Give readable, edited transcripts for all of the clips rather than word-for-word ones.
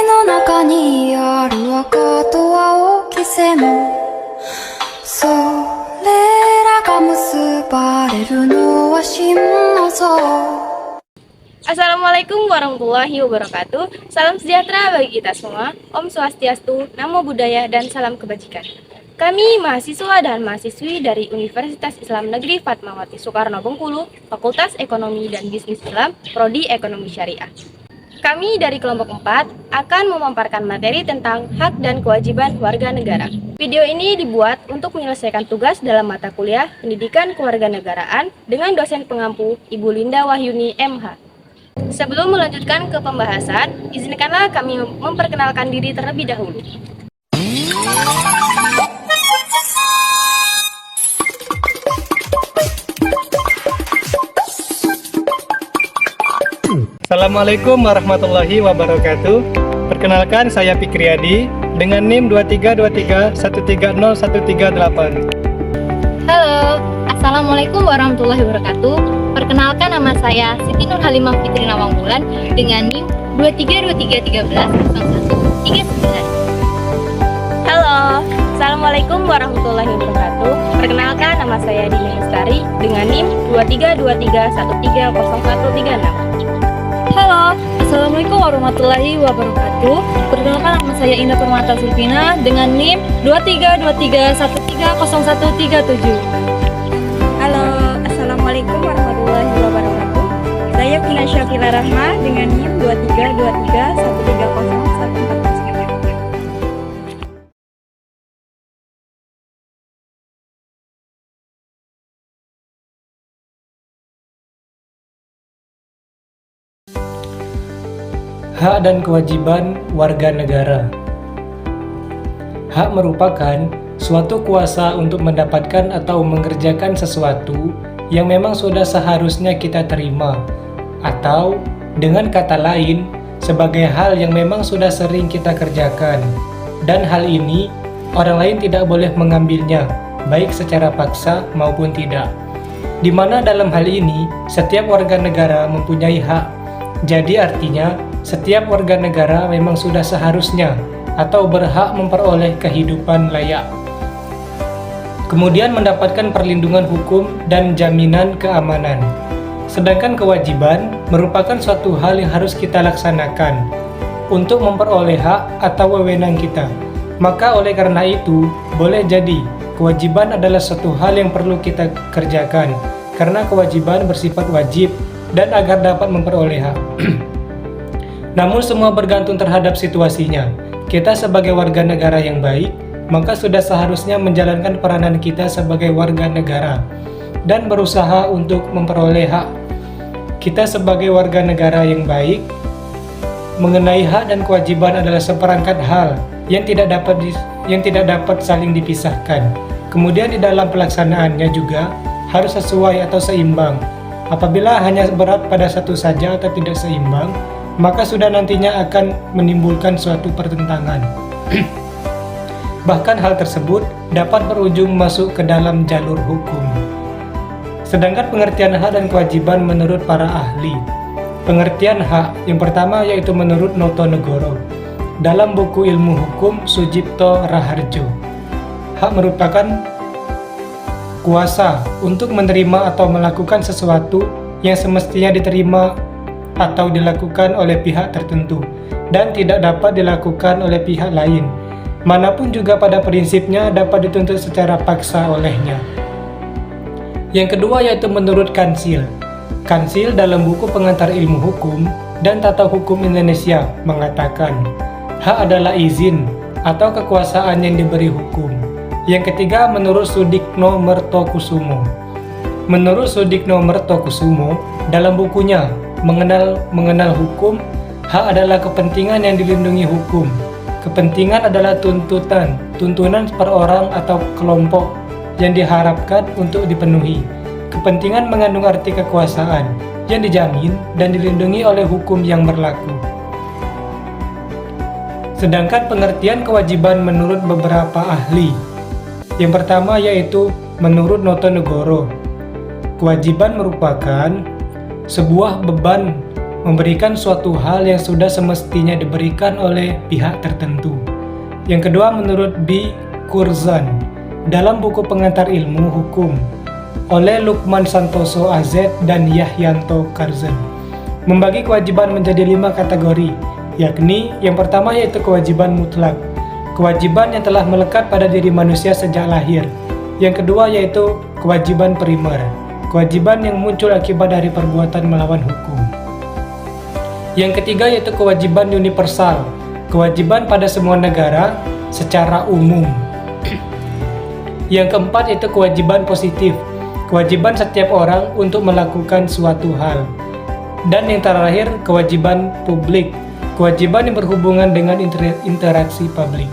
の中にある赤と青き線それらが結ばれるのは真の像 Assalamualaikum warahmatullahi wabarakatuh. Salam sejahtera bagi kita semua. Om Swastiastu, Namo Buddhaya, dan salam kebajikan. Kami mahasiswa dan mahasiswi dari Universitas Islam Negeri Fatmawati Soekarno Bengkulu, Fakultas Ekonomi dan Bisnis Islam, Prodi Ekonomi Syariah. Kami dari kelompok 4 akan memaparkan materi tentang hak dan kewajiban warga negara. Video ini dibuat untuk menyelesaikan tugas dalam mata kuliah Pendidikan Kewarganegaraan dengan dosen pengampu Ibu Linda Wahyuni MH. Sebelum melanjutkan ke pembahasan, izinkanlah kami memperkenalkan diri terlebih dahulu. Assalamualaikum warahmatullahi wabarakatuh. Perkenalkan, saya Fikriyadi dengan NIM 2323130138. Halo, Assalamualaikum warahmatullahi wabarakatuh. Perkenalkan, nama saya Siti Nur Halimah Fitri Nawangbulan dengan NIM 2323130139. Halo, Assalamualaikum warahmatullahi wabarakatuh. Perkenalkan, nama saya Dini Lestari dengan NIM 2323130136. Halo, Assalamualaikum warahmatullahi wabarakatuh. Perkenalkan, nama saya Indah Permata Sulfina dengan NIM 2323130137. Halo, Assalamualaikum warahmatullahi wabarakatuh. Saya Vina Syafila Rahma dengan NIM 2323130149. Hak dan kewajiban warga negara. Hak merupakan suatu kuasa untuk mendapatkan atau mengerjakan sesuatu yang memang sudah seharusnya kita terima, atau dengan kata lain, sebagai hal yang memang sudah sering kita kerjakan, dan hal ini orang lain tidak boleh mengambilnya, baik secara paksa maupun tidak. Di mana dalam hal ini, setiap warga negara mempunyai hak. Jadi artinya, setiap warga negara memang sudah seharusnya atau berhak memperoleh kehidupan layak. Kemudian mendapatkan perlindungan hukum dan jaminan keamanan. Sedangkan kewajiban merupakan suatu hal yang harus kita laksanakan untuk memperoleh hak atau wewenang kita. Maka oleh karena itu, boleh jadi kewajiban adalah suatu hal yang perlu kita kerjakan karena kewajiban bersifat wajib dan agar dapat memperoleh hak. Namun semua bergantung terhadap situasinya. Kita sebagai warga negara yang baik, maka sudah seharusnya menjalankan peranan kita sebagai warga negara dan berusaha untuk memperoleh hak. Kita sebagai warga negara yang baik, mengenai hak dan kewajiban adalah seperangkat hal yang tidak dapat saling dipisahkan. Kemudian di dalam pelaksanaannya juga harus sesuai atau seimbang. Apabila hanya berat pada satu saja atau tidak seimbang, maka sudah nantinya akan menimbulkan suatu pertentangan. Bahkan hal tersebut dapat berujung masuk ke dalam jalur hukum. Sedangkan pengertian hak dan kewajiban menurut para ahli. Pengertian hak yang pertama yaitu menurut Notonegoro dalam buku Ilmu Hukum Sujipto Raharjo. Hak merupakan kuasa untuk menerima atau melakukan sesuatu yang semestinya diterima atau dilakukan oleh pihak tertentu dan tidak dapat dilakukan oleh pihak lain, manapun juga pada prinsipnya dapat dituntut secara paksa olehnya. Yang kedua yaitu menurut Kansil. Kansil dalam buku Pengantar Ilmu Hukum dan Tata Hukum Indonesia mengatakan, hak adalah izin atau kekuasaan yang diberi hukum. Yang ketiga menurut Sudikno Mertokusumo. Menurut Sudikno Mertokusumo, dalam bukunya Mengenal Hukum, hak adalah kepentingan yang dilindungi hukum. Kepentingan adalah tuntunan per orang atau kelompok yang diharapkan untuk dipenuhi. Kepentingan mengandung arti kekuasaan yang dijamin dan dilindungi oleh hukum yang berlaku. Sedangkan pengertian kewajiban menurut beberapa ahli. Yang pertama yaitu menurut Notonegoro, kewajiban merupakan sebuah beban memberikan suatu hal yang sudah semestinya diberikan oleh pihak tertentu. Yang kedua menurut B. Curzon dalam buku pengantar ilmu hukum oleh Lukman Santoso AZ dan Yahyanto Curzon membagi kewajiban menjadi 5 kategori, yakni yang pertama yaitu kewajiban mutlak, kewajiban yang telah melekat pada diri manusia sejak lahir. Yang kedua yaitu kewajiban primer, kewajiban yang muncul akibat dari perbuatan melawan hukum. Yang ketiga yaitu kewajiban universal, kewajiban pada semua negara secara umum. Yang keempat yaitu kewajiban positif, kewajiban setiap orang untuk melakukan suatu hal. Dan yang terakhir kewajiban publik, kewajiban yang berhubungan dengan interaksi publik.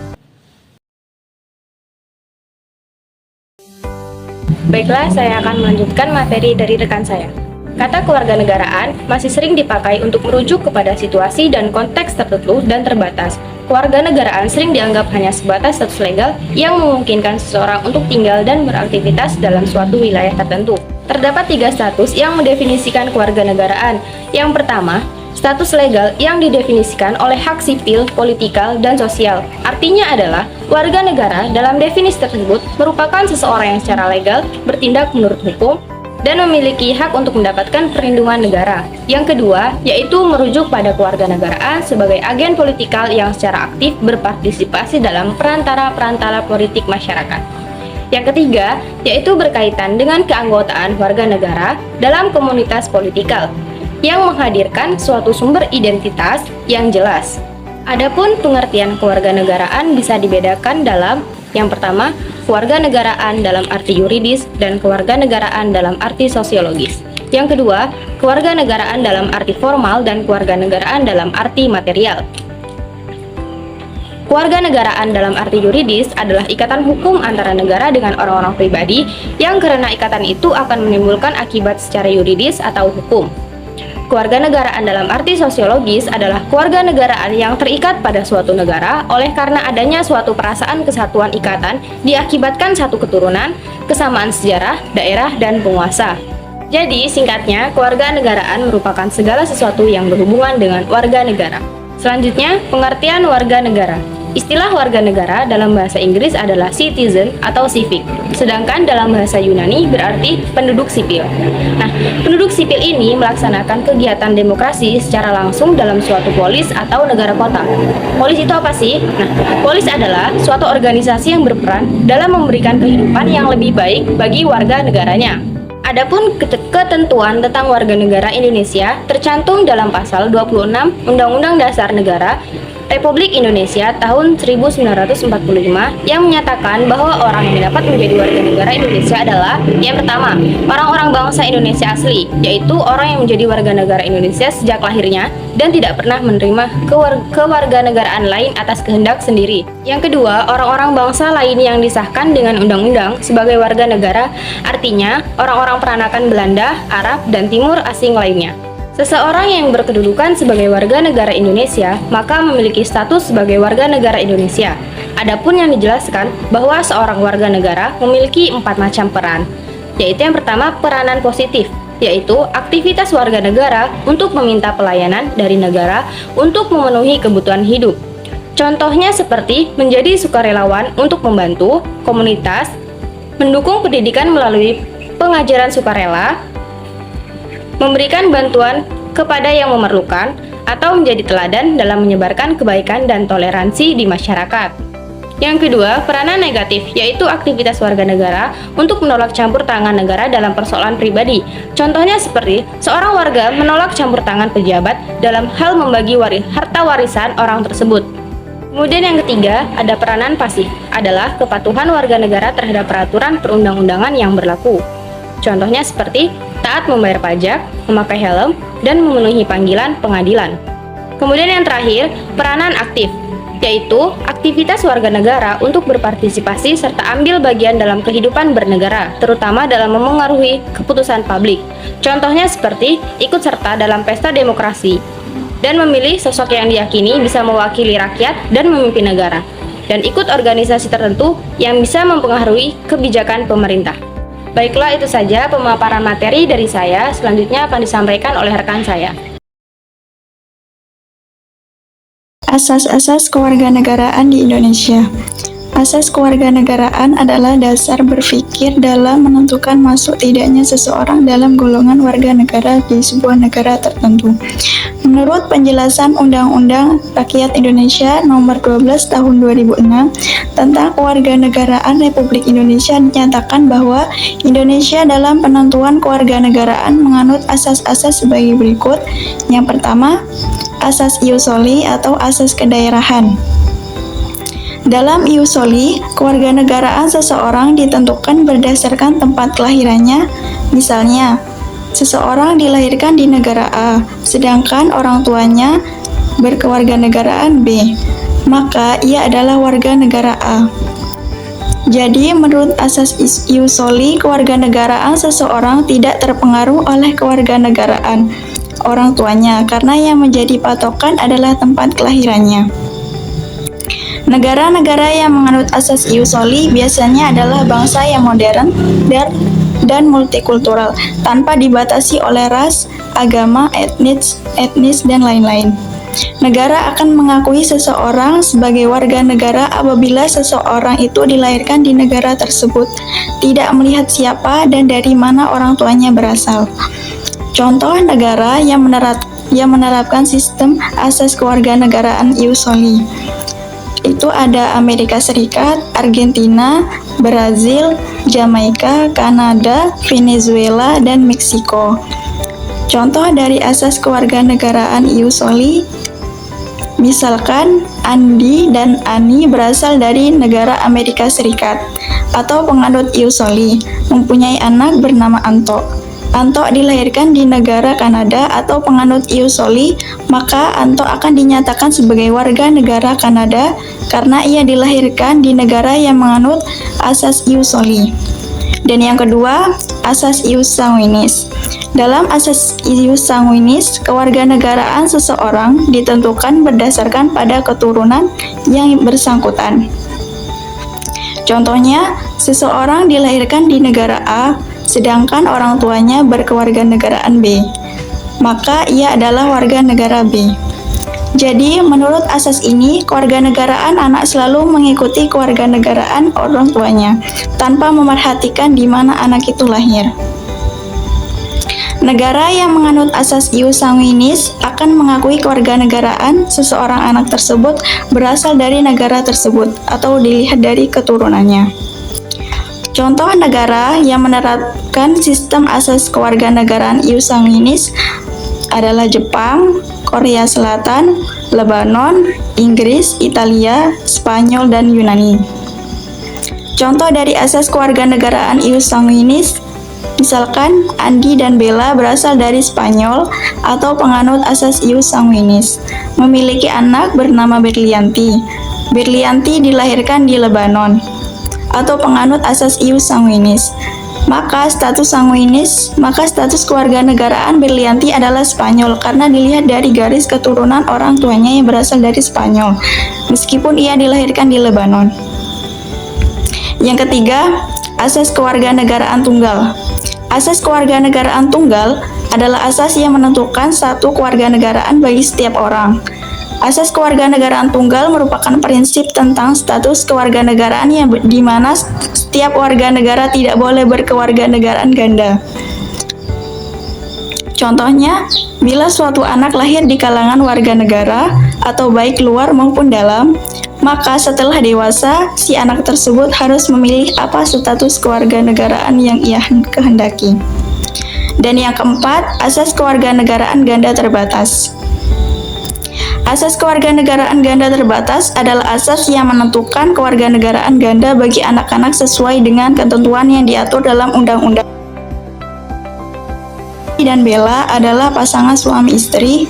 Baiklah, saya akan melanjutkan materi dari rekan saya. Kata kewarganegaraan masih sering dipakai untuk merujuk kepada situasi dan konteks tertentu dan terbatas. Kewarganegaraan sering dianggap hanya sebatas status legal yang memungkinkan seseorang untuk tinggal dan beraktivitas dalam suatu wilayah tertentu. Terdapat 3 status yang mendefinisikan kewarganegaraan. Yang pertama, status legal yang didefinisikan oleh hak sipil, politikal, dan sosial. Artinya adalah warga negara dalam definisi tersebut merupakan seseorang yang secara legal bertindak menurut hukum dan memiliki hak untuk mendapatkan perlindungan negara. Yang kedua, yaitu merujuk pada kewarganegaraan sebagai agen politikal yang secara aktif berpartisipasi dalam perantara-perantara politik masyarakat. Yang ketiga, yaitu berkaitan dengan keanggotaan warga negara dalam komunitas politikal yang menghadirkan suatu sumber identitas yang jelas. Adapun pengertian kewarganegaraan bisa dibedakan dalam yang pertama, kewarganegaraan dalam arti yuridis dan kewarganegaraan dalam arti sosiologis. Yang kedua, kewarganegaraan dalam arti formal dan kewarganegaraan dalam arti material. Kewarganegaraan dalam arti yuridis adalah ikatan hukum antara negara dengan orang-orang pribadi yang karena ikatan itu akan menimbulkan akibat secara yuridis atau hukum. Kewarganegaraan dalam arti sosiologis adalah kewarganegaraan yang terikat pada suatu negara oleh karena adanya suatu perasaan kesatuan ikatan diakibatkan satu keturunan, kesamaan sejarah, daerah, dan penguasa. Jadi, singkatnya, kewarganegaraan merupakan segala sesuatu yang berhubungan dengan warga negara. Selanjutnya, pengertian warga negara. Istilah warga negara dalam bahasa Inggris adalah citizen atau civic, sedangkan dalam bahasa Yunani berarti penduduk sipil. Nah, penduduk sipil ini melaksanakan kegiatan demokrasi secara langsung dalam suatu polis atau negara kota. Polis itu apa sih? Nah, polis adalah suatu organisasi yang berperan dalam memberikan kehidupan yang lebih baik bagi warga negaranya. Adapun ketentuan tentang warga negara Indonesia tercantum dalam pasal 26 Undang-Undang Dasar Negara Republik Indonesia tahun 1945 yang menyatakan bahwa orang yang dapat menjadi warga negara Indonesia adalah yang pertama, orang-orang bangsa Indonesia asli, yaitu orang yang menjadi warga negara Indonesia sejak lahirnya dan tidak pernah menerima kewarganegaraan lain atas kehendak sendiri. Yang kedua, orang-orang bangsa lain yang disahkan dengan undang-undang sebagai warga negara, artinya orang-orang peranakan Belanda, Arab, dan Timur asing lainnya. Seseorang yang berkedudukan sebagai warga negara Indonesia maka memiliki status sebagai warga negara Indonesia. Adapun yang dijelaskan bahwa seorang warga negara memiliki 4 macam peran, yaitu yang pertama peranan positif, yaitu aktivitas warga negara untuk meminta pelayanan dari negara untuk memenuhi kebutuhan hidup. Contohnya seperti menjadi sukarelawan untuk membantu komunitas, mendukung pendidikan melalui pengajaran sukarela, memberikan bantuan kepada yang memerlukan, atau menjadi teladan dalam menyebarkan kebaikan dan toleransi di masyarakat. Yang kedua, peranan negatif, yaitu aktivitas warga negara untuk menolak campur tangan negara dalam persoalan pribadi. Contohnya seperti seorang warga menolak campur tangan pejabat dalam hal membagi harta warisan orang tersebut. Kemudian yang ketiga, ada peranan pasif, adalah kepatuhan warga negara terhadap peraturan perundang-undangan yang berlaku. Contohnya seperti taat membayar pajak, memakai helm, dan memenuhi panggilan pengadilan. Kemudian yang terakhir, peranan aktif, yaitu aktivitas warga negara untuk berpartisipasi serta ambil bagian dalam kehidupan bernegara, terutama dalam memengaruhi keputusan publik. Contohnya seperti ikut serta dalam pesta demokrasi, dan memilih sosok yang diyakini bisa mewakili rakyat dan memimpin negara, dan ikut organisasi tertentu yang bisa mempengaruhi kebijakan pemerintah. Baiklah, itu saja pemaparan materi dari saya. Selanjutnya akan disampaikan oleh rekan saya. Asas-asas kewarganegaraan di Indonesia. Asas kewarganegaraan adalah dasar berpikir dalam menentukan masuk tidaknya seseorang dalam golongan warga negara di sebuah negara tertentu. Menurut penjelasan Undang-Undang Rakyat Indonesia Nomor 12 Tahun 2006 tentang Kewarganegaraan Republik Indonesia dinyatakan bahwa Indonesia dalam penentuan kewarganegaraan menganut asas-asas sebagai berikut. Yang pertama, asas ius soli atau asas kedaerahan. Dalam ius soli, kewarganegaraan seseorang ditentukan berdasarkan tempat kelahirannya. Misalnya, seseorang dilahirkan di negara A, sedangkan orang tuanya berkewarganegaraan B, maka ia adalah warga negara A. Jadi, menurut asas ius soli, kewarganegaraan seseorang tidak terpengaruh oleh kewarganegaraan orang tuanya, karena yang menjadi patokan adalah tempat kelahirannya. Negara-negara yang menganut asas ius soli biasanya adalah bangsa yang modern dan multikultural, tanpa dibatasi oleh ras, agama, etnis, dan lain-lain. Negara akan mengakui seseorang sebagai warga negara apabila seseorang itu dilahirkan di negara tersebut, tidak melihat siapa dan dari mana orang tuanya berasal. Contoh negara yang menerapkan sistem asas kewarganegaraan ius soli itu ada Amerika Serikat, Argentina, Brazil, Jamaika, Kanada, Venezuela, dan Meksiko. Contoh dari asas kewarganegaraan ius soli, misalkan Andi dan Ani berasal dari negara Amerika Serikat atau penganut ius soli, mempunyai anak bernama Anto. Anto dilahirkan di negara Kanada atau penganut ius soli, maka Anto akan dinyatakan sebagai warga negara Kanada karena ia dilahirkan di negara yang menganut asas ius soli. Dan yang kedua, asas ius sanguinis. Dalam asas ius sanguinis, kewarganegaraan seseorang ditentukan berdasarkan pada keturunan yang bersangkutan. Contohnya, seseorang dilahirkan di negara A, sedangkan orang tuanya berkewarganegaraan B, maka ia adalah warga negara B. Jadi, menurut asas ini, kewarganegaraan anak selalu mengikuti kewarganegaraan orang tuanya, tanpa memerhatikan di mana anak itu lahir. Negara yang menganut asas ius sanguinis akan mengakui kewarganegaraan seseorang anak tersebut berasal dari negara tersebut atau dilihat dari keturunannya. Contoh negara yang menerapkan sistem asas kewarganegaraan ius sanguinis adalah Jepang, Korea Selatan, Lebanon, Inggris, Italia, Spanyol, dan Yunani. Contoh dari asas kewarganegaraan ius sanguinis, misalkan Andi dan Bella berasal dari Spanyol atau penganut asas ius sanguinis, memiliki anak bernama Berlianti. Berlianti dilahirkan di Lebanon atau penganut asas ius sanguinis, maka status kewarganegaraan Berlianti adalah Spanyol karena dilihat dari garis keturunan orang tuanya yang berasal dari Spanyol, meskipun ia dilahirkan di Lebanon. Yang ketiga, asas kewarganegaraan tunggal. Asas kewarganegaraan tunggal adalah asas yang menentukan satu kewarganegaraan bagi setiap orang. Asas kewarganegaraan tunggal merupakan prinsip tentang status kewarganegaraan yang di mana setiap warga negara tidak boleh berkewarganegaraan ganda. Contohnya, bila suatu anak lahir di kalangan warga negara atau baik luar maupun dalam, maka setelah dewasa, si anak tersebut harus memilih apa status kewarganegaraan yang ia kehendaki. Dan yang keempat, asas kewarganegaraan ganda terbatas. Asas kewarganegaraan ganda terbatas adalah asas yang menentukan kewarganegaraan ganda bagi anak-anak sesuai dengan ketentuan yang diatur dalam undang-undang. Dan Bella adalah pasangan suami istri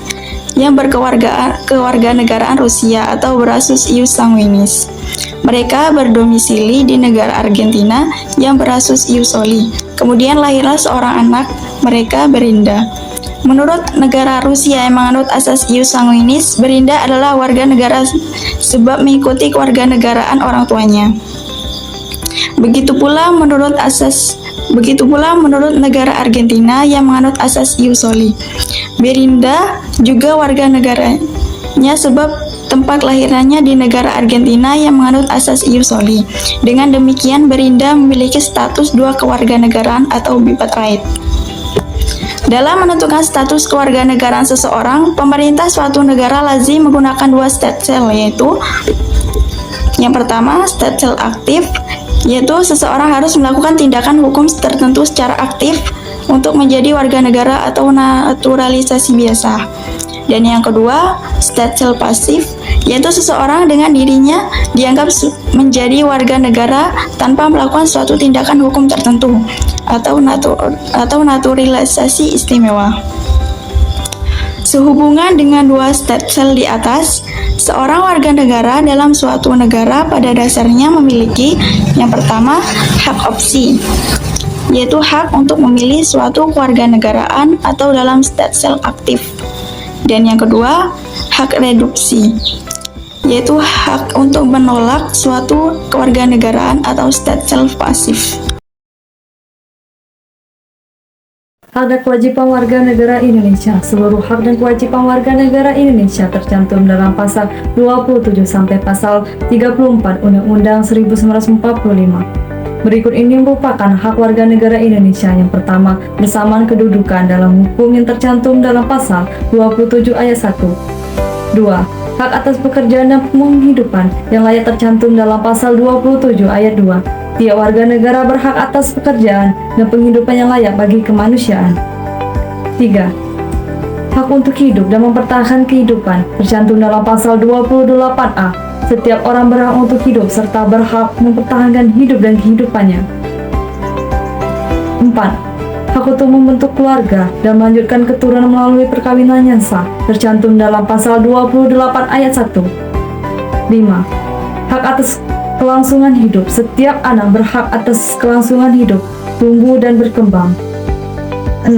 yang berkewarganegaraan Rusia atau berasus ius sanguinis. Mereka berdomisili di negara Argentina yang berasus ius soli. Kemudian lahirlah seorang anak mereka, Berinda. Menurut negara Rusia yang menganut asas ius sanguinis, Berinda adalah warga negara sebab mengikuti kewarganegaraan orang tuanya. Begitu pula menurut negara Argentina yang menganut asas ius soli. Berinda juga warga negaranya sebab tempat lahirannya di negara Argentina yang menganut asas ius soli. Dengan demikian, Berinda memiliki status dua kewarganegaraan atau bipartite. Dalam menentukan status kewarganegaraan seseorang, pemerintah suatu negara lazim menggunakan dua stelsel, yaitu yang pertama, stelsel aktif, yaitu seseorang harus melakukan tindakan hukum tertentu secara aktif untuk menjadi warga negara atau naturalisasi biasa. Dan yang kedua, stelsel pasif, yaitu seseorang dengan dirinya dianggap menjadi warga negara tanpa melakukan suatu tindakan hukum tertentu atau naturalisasi istimewa. Sehubungan dengan dua stelsel di atas, seorang warga negara dalam suatu negara pada dasarnya memiliki yang pertama, hak opsi, yaitu hak untuk memilih suatu kewarganegaraan atau dalam stelsel aktif. Dan yang kedua, hak reduksi, yaitu hak untuk menolak suatu kewarganegaraan atau stelsel pasif. Hak dan kewajiban warga negara Indonesia. Seluruh hak dan kewajiban warga negara Indonesia tercantum dalam pasal 27 sampai pasal 34 Undang-Undang 1945. Berikut ini merupakan hak warga negara Indonesia. Yang pertama, bersamaan kedudukan dalam hukum yang tercantum dalam pasal 27 ayat 1. 2. Hak atas pekerjaan dan penghidupan yang layak tercantum dalam pasal 27 ayat 2. Tiap warga negara berhak atas pekerjaan dan penghidupan yang layak bagi kemanusiaan. 3. Hak untuk hidup dan mempertahankan kehidupan tercantum dalam pasal 28A. Setiap orang berhak untuk hidup serta berhak mempertahankan hidup dan kehidupannya. 4. Hak untuk membentuk keluarga dan melanjutkan keturunan melalui perkawinan yang sah tercantum dalam pasal 28 ayat 1. 5. Hak atas kelangsungan hidup. Setiap anak berhak atas kelangsungan hidup, tumbuh dan berkembang. 6.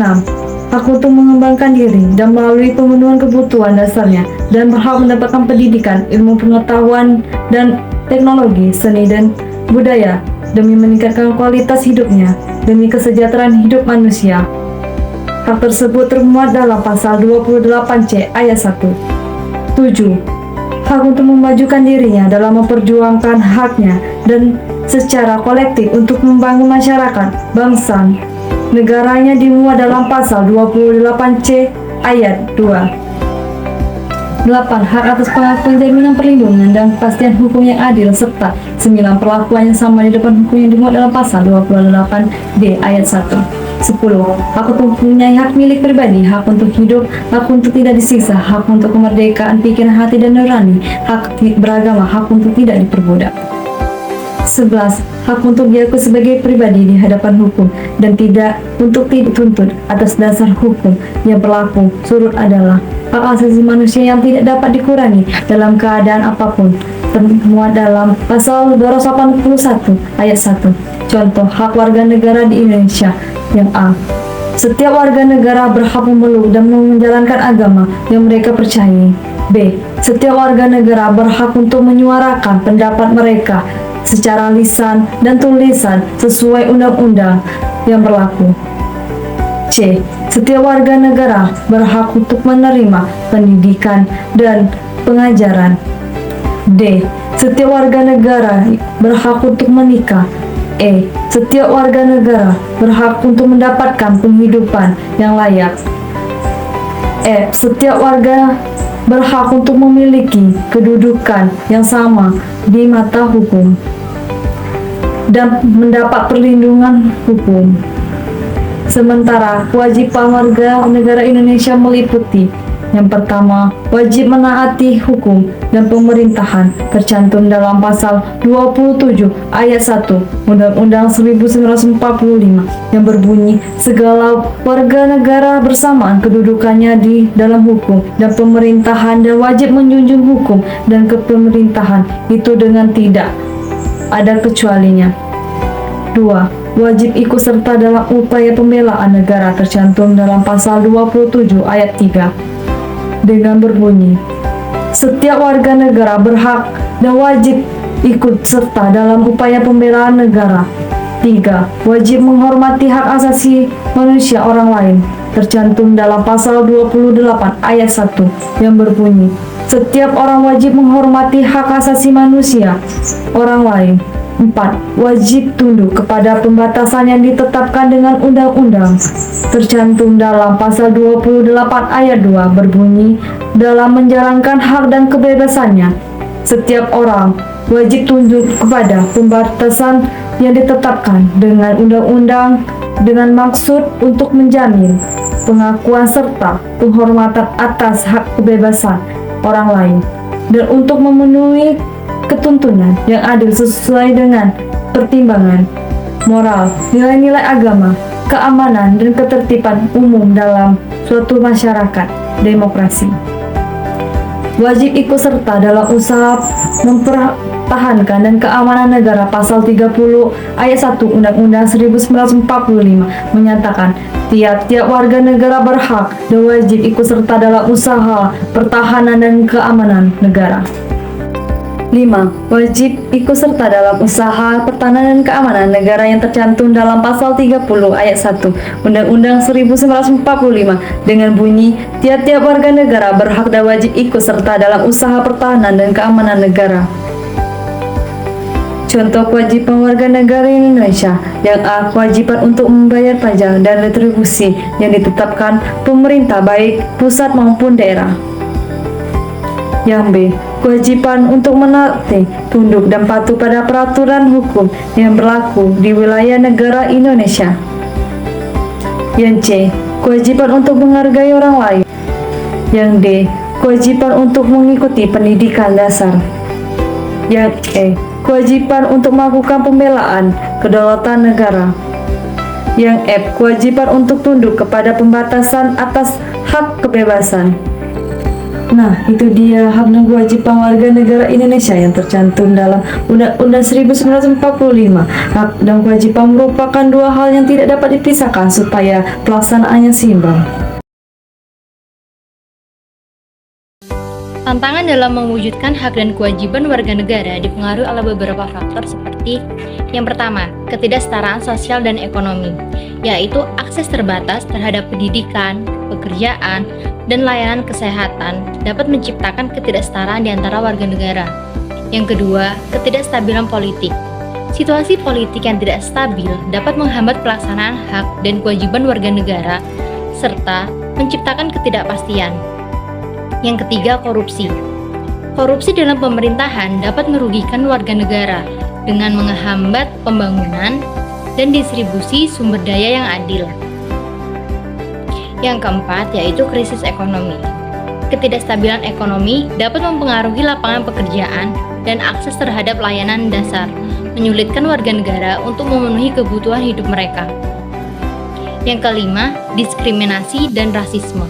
Hak untuk mengembangkan diri dan melalui pemenuhan kebutuhan dasarnya dan berhak mendapatkan pendidikan, ilmu pengetahuan dan teknologi, seni dan budaya demi meningkatkan kualitas hidupnya demi kesejahteraan hidup manusia. Hak tersebut termuat dalam pasal 28C ayat 1. 7. Hak untuk memajukan dirinya dalam memperjuangkan haknya dan secara kolektif untuk membangun masyarakat, bangsa, negaranya dimuat dalam pasal 28C ayat 2. 8. Hak atas penjaminan perlindungan dan kepastian hukum yang adil serta 9. Perlakuan yang sama di depan hukum yang dimuat dalam pasal 28D ayat 1. 10. Hak untuk mempunyai hak milik pribadi, hak untuk hidup, hak untuk tidak disiksa, hak untuk kemerdekaan pikiran, hati dan nurani, hak beragama, hak untuk tidak diperbudak. 11. Hak untuk diakui sebagai pribadi di hadapan hukum dan tidak untuk dituntut atas dasar hukum yang berlaku surut adalah hak asasi manusia yang tidak dapat dikurangi dalam keadaan apapun, termuat dalam pasal 281 ayat 1. Contoh hak warga negara di Indonesia yang A. Setiap warga negara berhak memeluk dan menjalankan agama yang mereka percayai. B. Setiap warga negara berhak untuk menyuarakan pendapat mereka secara lisan dan tulisan sesuai undang-undang yang berlaku. C. Setiap warga negara berhak untuk menerima pendidikan dan pengajaran. D. Setiap warga negara berhak untuk menikah. E. Setiap warga negara berhak untuk mendapatkan penghidupan yang layak. F. Setiap warga berhak untuk memiliki kedudukan yang sama di mata hukum dan mendapat perlindungan hukum. Sementara kewajiban warga negara Indonesia meliputi yang pertama, wajib menaati hukum dan pemerintahan tercantum dalam pasal 27 ayat 1 Undang-Undang 1945 yang berbunyi segala warga negara bersamaan kedudukannya di dalam hukum dan pemerintahan dan wajib menjunjung hukum dan kepemerintahan itu dengan tidak ada kecualinya. 2. Wajib ikut serta dalam upaya pembelaan negara tercantum dalam pasal 27 ayat 3 dengan berbunyi, setiap warga negara berhak dan wajib ikut serta dalam upaya pembelaan negara. 3. Wajib menghormati hak asasi manusia orang lain tercantum dalam pasal 28 ayat 1 yang berbunyi, setiap orang wajib menghormati hak asasi manusia orang lain. 4. Wajib tunduk kepada pembatasan yang ditetapkan dengan undang-undang tercantum dalam pasal 28 ayat 2 berbunyi, dalam menjalankan hak dan kebebasannya, setiap orang wajib tunduk kepada pembatasan yang ditetapkan dengan undang-undang dengan maksud untuk menjamin pengakuan serta penghormatan atas hak kebebasan orang lain dan untuk memenuhi ketuntunan yang adil sesuai dengan pertimbangan moral, nilai-nilai agama, keamanan, dan ketertiban umum dalam suatu masyarakat demokrasi. Wajib ikut serta dalam usaha mempertahankan dan keamanan negara. Pasal 30 ayat 1 Undang-Undang 1945 menyatakan tiap-tiap warga negara berhak dan wajib ikut serta dalam usaha pertahanan dan keamanan negara. 5. Wajib ikut serta dalam usaha pertahanan dan keamanan negara yang tercantum dalam pasal 30 ayat 1 Undang-Undang 1945 dengan bunyi, tiap-tiap warga negara berhak dan wajib ikut serta dalam usaha pertahanan dan keamanan negara. Contoh kewajiban warga negara Indonesia. Yang A. Kewajiban untuk membayar pajak dan retribusi yang ditetapkan pemerintah baik pusat maupun daerah. Yang B. Kewajiban untuk menaati, tunduk, dan patuh pada peraturan hukum yang berlaku di wilayah negara Indonesia. Yang C. Kewajiban untuk menghargai orang lain. Yang D. Kewajiban untuk mengikuti pendidikan dasar. Yang E. Kewajiban untuk melakukan pembelaan kedaulatan negara. Yang F. Kewajiban untuk tunduk kepada pembatasan atas hak kebebasan. Nah, itu dia hak dan kewajiban warga negara Indonesia yang tercantum dalam Undang-Undang 1945. Hak dan kewajiban merupakan dua hal yang tidak dapat dipisahkan supaya pelaksanaannya seimbang. Tantangan dalam mewujudkan hak dan kewajiban warga negara dipengaruhi oleh beberapa faktor seperti yang pertama, ketidaksetaraan sosial dan ekonomi, yaitu akses terbatas terhadap pendidikan, pekerjaan, dan layanan kesehatan dapat menciptakan ketidaksetaraan di antara warga negara. Yang kedua, ketidakstabilan politik. Situasi politik yang tidak stabil dapat menghambat pelaksanaan hak dan kewajiban warga negara, serta menciptakan ketidakpastian. Yang ketiga, korupsi. Korupsi dalam pemerintahan dapat merugikan warga negara dengan menghambat pembangunan dan distribusi sumber daya yang adil. Yang keempat, yaitu krisis ekonomi. Ketidakstabilan ekonomi dapat mempengaruhi lapangan pekerjaan dan akses terhadap layanan dasar, menyulitkan warga negara untuk memenuhi kebutuhan hidup mereka. Yang kelima, diskriminasi dan rasisme.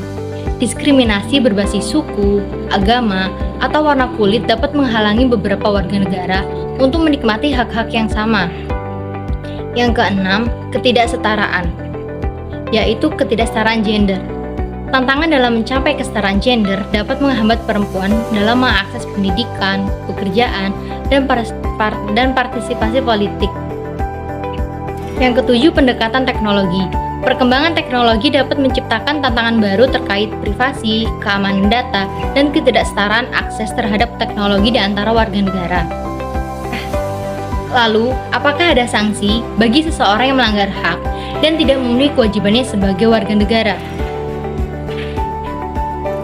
Diskriminasi berbasis suku, agama, atau warna kulit dapat menghalangi beberapa warga negara untuk menikmati hak-hak yang sama. Yang keenam, ketidaksetaraan, yaitu ketidaksetaraan gender. Tantangan dalam mencapai kesetaraan gender dapat menghambat perempuan dalam mengakses pendidikan, pekerjaan, dan partisipasi politik. Yang ketujuh, pendekatan teknologi. Perkembangan teknologi dapat menciptakan tantangan baru terkait privasi, keamanan data, dan ketidaksetaraan akses terhadap teknologi di antara warga negara. Lalu, apakah ada sanksi bagi seseorang yang melanggar hak dan tidak memenuhi kewajibannya sebagai warga negara?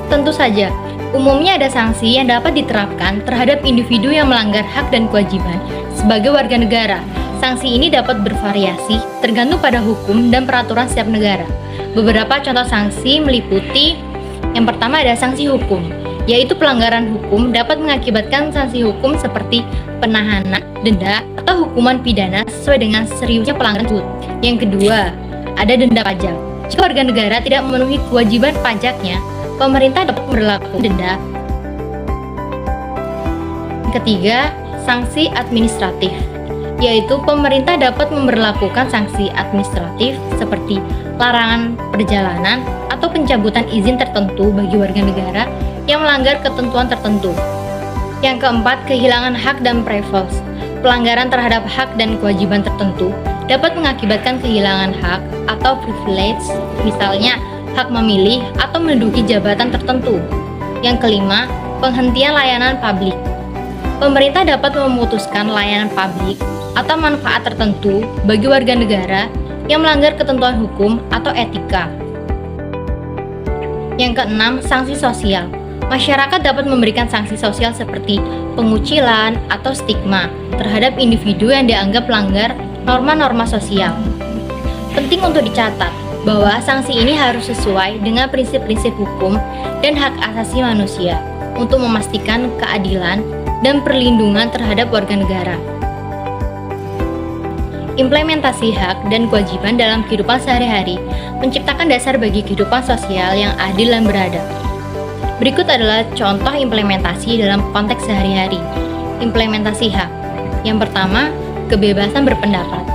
Tentu saja, umumnya ada sanksi yang dapat diterapkan terhadap individu yang melanggar hak dan kewajiban sebagai warga negara. Sanksi ini dapat bervariasi tergantung pada hukum dan peraturan setiap negara. Beberapa contoh sanksi meliputi: yang pertama ada sanksi hukum, yaitu pelanggaran hukum dapat mengakibatkan sanksi hukum seperti penahanan, denda, atau hukuman pidana sesuai dengan seriusnya pelanggaran tersebut. Yang kedua, ada denda pajak. Jika warga negara tidak memenuhi kewajiban pajaknya, pemerintah dapat memberlakukan denda. Yang ketiga, sanksi administratif. yaitu pemerintah dapat memberlakukan sanksi administratif seperti larangan perjalanan atau pencabutan izin tertentu bagi warga negara yang melanggar ketentuan tertentu. Yang keempat, kehilangan hak dan privilege. Pelanggaran terhadap hak dan kewajiban tertentu dapat mengakibatkan kehilangan hak atau privilege, misalnya hak memilih atau menduduki jabatan tertentu. Yang kelima, penghentian layanan publik. Pemerintah dapat memutuskan layanan publik atau manfaat tertentu bagi warga negara yang melanggar ketentuan hukum atau etika. Yang keenam, sanksi sosial. Masyarakat dapat memberikan sanksi sosial seperti pengucilan atau stigma terhadap individu yang dianggap melanggar norma-norma sosial. Penting untuk dicatat bahwa sanksi ini harus sesuai dengan prinsip-prinsip hukum dan hak asasi manusia untuk memastikan keadilan dan perlindungan terhadap warga negara. Implementasi hak dan kewajiban dalam kehidupan sehari-hari menciptakan dasar bagi kehidupan sosial yang adil dan beradab. Berikut adalah contoh implementasi dalam konteks sehari-hari. Implementasi hak. Yang pertama, kebebasan berpendapat.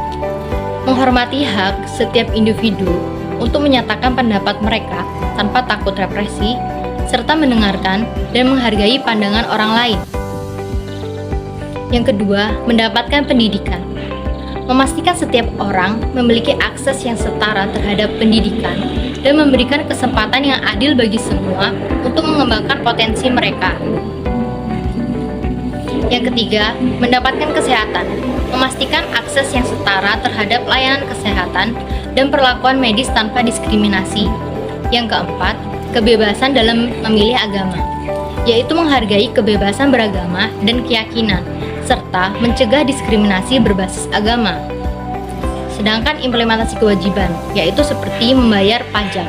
Menghormati hak setiap individu untuk menyatakan pendapat mereka tanpa takut represi, serta mendengarkan dan menghargai pandangan orang lain. Yang kedua, mendapatkan pendidikan. Memastikan setiap orang memiliki akses yang setara terhadap pendidikan dan memberikan kesempatan yang adil bagi semua untuk mengembangkan potensi mereka. Yang ketiga, mendapatkan kesehatan. Memastikan akses yang setara terhadap layanan kesehatan dan perlakuan medis tanpa diskriminasi. Yang keempat, kebebasan dalam memilih agama, yaitu menghargai kebebasan beragama dan keyakinan, serta mencegah diskriminasi berbasis agama. Sedangkan implementasi kewajiban, yaitu seperti membayar pajak.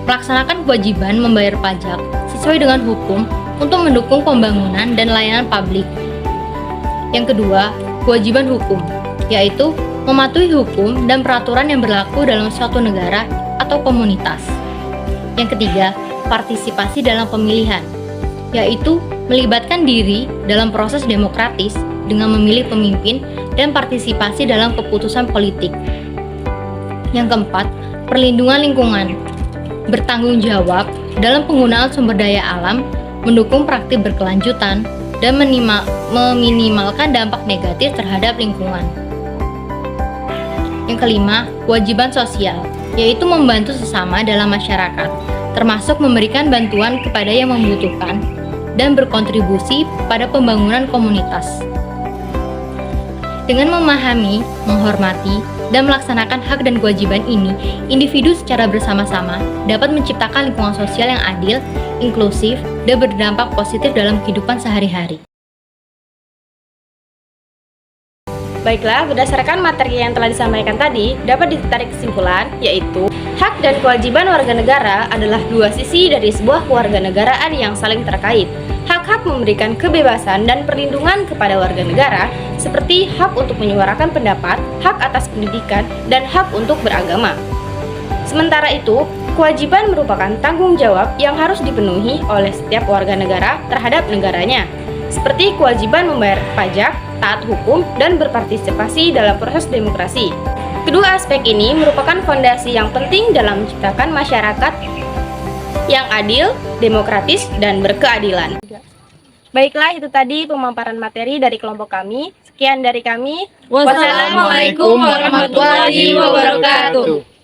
Melaksanakan kewajiban membayar pajak sesuai dengan hukum untuk mendukung pembangunan dan layanan publik. Yang kedua, kewajiban hukum, yaitu mematuhi hukum dan peraturan yang berlaku dalam suatu negara atau komunitas. Yang ketiga, partisipasi dalam pemilihan, yaitu melibatkan diri dalam proses demokratis dengan memilih pemimpin dan partisipasi dalam keputusan politik. Yang keempat, perlindungan lingkungan. Bertanggung jawab dalam penggunaan sumber daya alam, mendukung praktik berkelanjutan, dan meminimalkan dampak negatif terhadap lingkungan. Yang kelima, kewajiban sosial, yaitu membantu sesama dalam masyarakat, termasuk memberikan bantuan kepada yang membutuhkan dan berkontribusi pada pembangunan komunitas. Dengan memahami, menghormati, dan melaksanakan hak dan kewajiban ini, individu secara bersama-sama dapat menciptakan lingkungan sosial yang adil, inklusif, dan berdampak positif dalam kehidupan sehari-hari. Baiklah, berdasarkan materi yang telah disampaikan tadi, dapat ditarik kesimpulan, yaitu hak dan kewajiban warga negara adalah dua sisi dari sebuah kewarganegaraan yang saling terkait. Hak-hak memberikan kebebasan dan perlindungan kepada warga negara, seperti hak untuk menyuarakan pendapat, hak atas pendidikan, dan hak untuk beragama. Sementara itu, kewajiban merupakan tanggung jawab yang harus dipenuhi oleh setiap warga negara terhadap negaranya, seperti kewajiban membayar pajak, taat hukum, dan berpartisipasi dalam proses demokrasi. Kedua aspek ini merupakan fondasi yang penting dalam menciptakan masyarakat yang adil, demokratis, dan berkeadilan. Baiklah, itu tadi pemaparan materi dari kelompok kami. Sekian dari kami. Wassalamualaikum warahmatullahi wabarakatuh.